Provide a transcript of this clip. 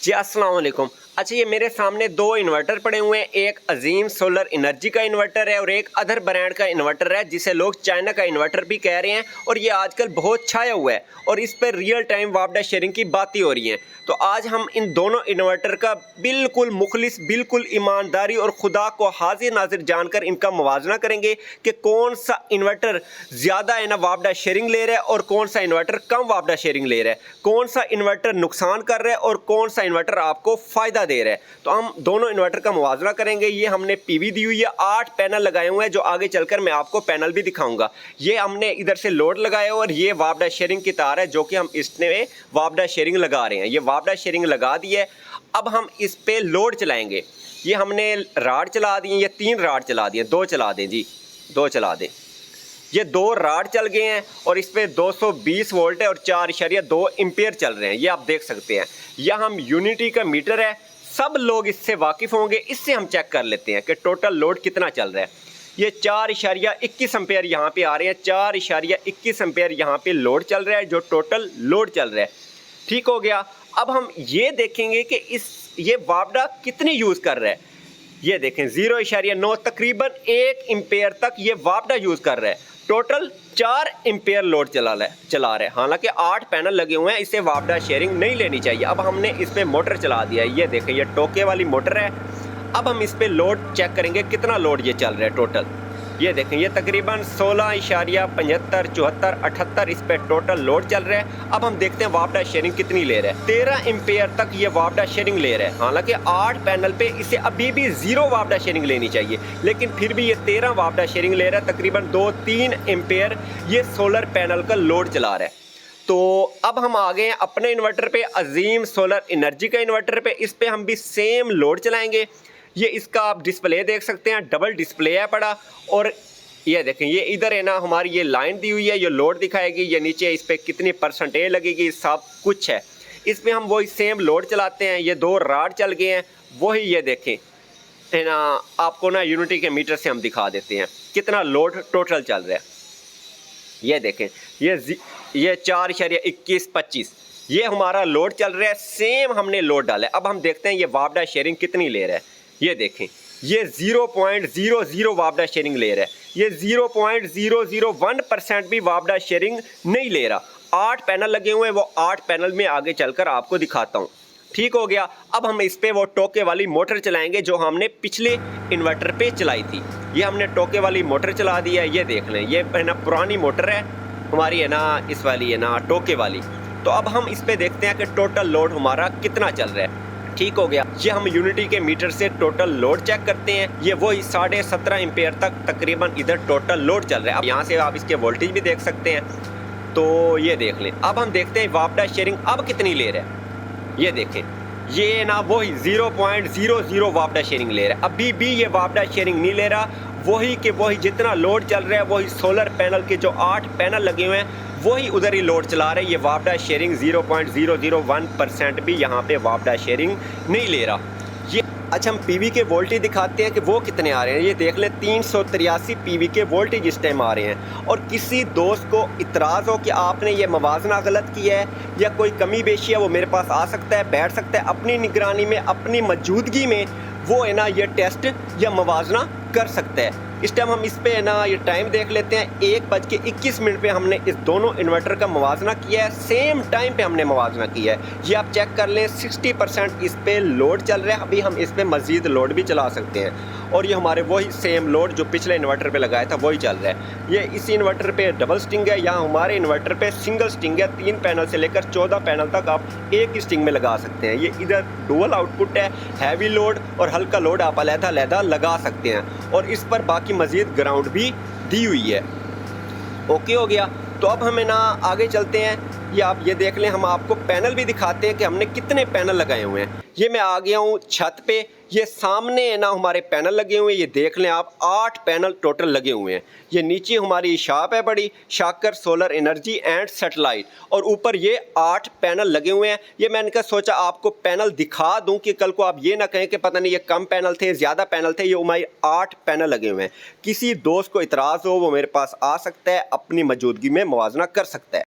जी अस्सलाम वालेकुम। अच्छा, ये मेरे सामने दो इन्वर्टर पड़े हुए हैं। एक अजीम सोलर एनर्जी का इन्वर्टर है और एक अदर ब्रांड का इन्वर्टर है जिसे लोग चाइना का इन्वर्टर भी कह रहे हैं और ये आजकल बहुत छाया हुआ है और इस पर रियल टाइम वापडा शेयरिंग की बातें हो रही हैं। तो आज हम इन दोनों इन्वर्टर का बिल्कुल मुखलिस, बिल्कुल ईमानदारी और खुदा को हाजिर नाजिर जानकर इनका मुवाजना करेंगे कि कौन सा इन्वर्टर ज़्यादा है ना वापडा शेयरिंग ले रहा है और कौन सा इन्वर्टर कम वापडा शेयरिंग ले रहा है, कौन सा इन्वर्टर नुकसान कर रहा है और कौन सा इन्वर्टर आपको फ़ायदा दे रहा है। तो हम दोनों इन्वर्टर का मुवाजना करेंगे। ये हमने पीवी दी हुई है, 8 पैनल लगाए हुए हैं जो आगे चलकर मैं आपको पैनल भी दिखाऊंगा। ये हमने इधर से लोड लगाया और ये वापडा शेयरिंग की तार है जो कि हम इसमें वापडा शेयरिंग लगा रहे हैं। ये वापडा शेयरिंग लगा दी है। अब हम इस पे लोड चलाएंगे। ये हमने राड चला दी है, ये 3 राड चला दिए, 2 चला दें जी, 2 चला दें। ये 2 राड चल गए हैं और इस पे 220 वोल्ट है और 4.2 एम्पीयर चल रहे हैं। ये आप देख सकते हैं। यह हम यूनिटी का मीटर है, सब लोग इससे वाकिफ़ होंगे। इससे हम चेक कर लेते हैं कि टोटल लोड कितना चल रहा है। ये 4.21 एम्पीयर यहाँ पे आ रहे हैं, 4.21 एम्पीयर यहाँ पे लोड चल रहा है जो टोटल लोड चल रहा है। ठीक हो गया। अब हम ये देखेंगे कि ये वापडा कितनी यूज़ कर रहा है। ये देखें 0.9 तकरीबन 1 एम्पीयर तक ये वापडा यूज़ कर रहा है। टोटल 4 एम्पीयर लोड चला रहा है। हालांकि 8 पैनल लगे हुए हैं, इसे वापडा शेयरिंग नहीं लेनी चाहिए। अब हमने इस पर मोटर चला दिया है। ये देखें, ये टोके वाली मोटर है। अब हम इस पर लोड चेक करेंगे कितना लोड ये चल रहा है टोटल। ये देखें, ये तकरीबन 16.75, 74, 78 इस पे टोटल लोड चल रहा है। अब हम देखते हैं वापडा शेयरिंग कितनी ले रहा है। 13 एम्पीयर तक ये वापडा शेयरिंग ले रहा है। हालांकि 8 पैनल पे इसे अभी भी 0 वापडा शेयरिंग लेनी चाहिए, लेकिन फिर भी ये 13 वापडा शेयरिंग ले रहा है। तकरीबन 2-3 एम्पीयर ये सोलर पैनल का लोड चला रहा है। तो अब हम आ गए हैं अपने इन्वर्टर पे, अजीम सोलर एनर्जी का इन्वर्टर पे। इस पे हम भी सेम लोड चलाएंगे। ये इसका आप डिस्प्ले देख सकते हैं, डबल डिस्प्ले है पड़ा। और ये देखें, ये इधर है ना हमारी ये लाइन दी हुई है, ये लोड दिखाएगी। ये नीचे इस पर कितनी परसेंटेज लगेगी सब कुछ है। इस पर हम वही सेम लोड चलाते हैं। ये 2 राड चल गए हैं, वही ये देखें है ना। आपको ना यूनिटी के मीटर से हम दिखा देते हैं कितना लोड टोटल चल रहा है। ये देखें, ये 4.21-25 ये हमारा लोड चल रहा है। सेम हमने लोड डाला है। अब हम देखते हैं ये वापडा शेयरिंग कितनी ले रहा है। ये देखें, ये 0.00 वापडा शेयरिंग ले रहा है। ये 0.001% भी वापडा शेयरिंग नहीं ले रहा। 8 पैनल लगे हुए हैं, वो 8 पैनल में आगे चलकर आपको दिखाता हूँ। ठीक हो गया। अब हम इस पे वो टोके वाली मोटर चलाएंगे जो हमने पिछले इन्वर्टर पे चलाई थी। ये हमने टोके वाली मोटर चला दी है। ये देख लें, ये है ना पुरानी मोटर है हमारी, है ना इस वाली, है ना टोके वाली। तो अब हम इस पे देखते हैं कि टोटल लोड हमारा कितना चल रहा है। ठीक हो गया। ये हम यूनिटी के मीटर से टोटल लोड चेक करते हैं। ये वही 17.5 एम्पीयर तक तकरीबन इधर टोटल लोड चल रहा है। अब यहाँ से आप इसके वोल्टेज भी देख सकते हैं। तो ये देख लें। अब हम देखते हैं वापडा शेयरिंग अब कितनी ले रहा है। ये देखें, ये ना वही 0.00 वापडा शेयरिंग ले रहा है। अभी भी ये वापडा शेयरिंग नहीं ले रहा। वही के वही जितना लोड चल रहा है, वही सोलर पैनल के जो 8 पैनल लगे हुए हैं वही उधर ही लोड चला रहे हैं। ये वापडा शेयरिंग 0.001% भी यहाँ पे वापडा शेयरिंग नहीं ले रहा। ये अच्छा, हम पीवी के वोल्टेज दिखाते हैं कि वो कितने आ रहे हैं। ये देख लें, 383 पीवी के वोल्टेज इस टाइम आ रहे हैं। और किसी दोस्त को इतराज़ हो कि आपने ये मवाजना गलत किया है या कोई कमी बेशी है, वो मेरे पास आ सकता है, बैठ सकता है, अपनी निगरानी में, अपनी मौजूदगी में वो है ना ये टेस्ट या मवाजना कर सकता है। इस टाइम हम इस पे है ना ये टाइम देख लेते हैं, 1:21 पे हमने इस दोनों इन्वर्टर का मवाजना किया है। सेम टाइम पे हमने मवाजना किया है। ये आप चेक कर लें, 60% इस पे लोड चल रहा है। अभी हम इस पे मज़ीद लोड भी चला सकते हैं। और ये हमारे वही सेम लोड जो पिछले इन्वर्टर पे लगाया था वही चल रहा है। ये इसी इन्वर्टर पे डबल स्टिंग है, यहाँ हमारे इन्वर्टर पे सिंगल स्टिंग है। 3 पैनल से लेकर 14 पैनल तक आप एक ही स्टिंग में लगा सकते हैं। ये इधर डुअल आउटपुट है, हैवी लोड और हल्का लोड आप अलग-अलग लगा सकते हैं। और इस पर बाकी मज़ीद ग्राउंड भी दी हुई है। ओके हो गया। तो अब हमें ना आगे चलते हैं। ये आप ये देख लें, हम आपको पैनल भी दिखाते हैं कि हमने कितने पैनल लगाए हुए हैं। ये मैं आ गया हूँ छत पे। ये सामने है ना हमारे पैनल लगे हुए हैं। ये देख लें आप, 8 पैनल टोटल लगे हुए हैं। ये नीचे हमारी शॉप है बड़ी, शाकर सोलर एनर्जी एंड सैटेलाइट, और ऊपर ये 8 पैनल लगे हुए हैं। ये मैंने कहा सोचा आपको पैनल दिखा दूं कि कल को आप ये ना कहें कि पता नहीं ये कम पैनल थे, ज़्यादा पैनल थे। ये हमारे 8 पैनल लगे हुए हैं। किसी दोस्त को इतराज़ हो वो मेरे पास आ सकता है, अपनी मौजूदगी में मुवाजना कर सकता है।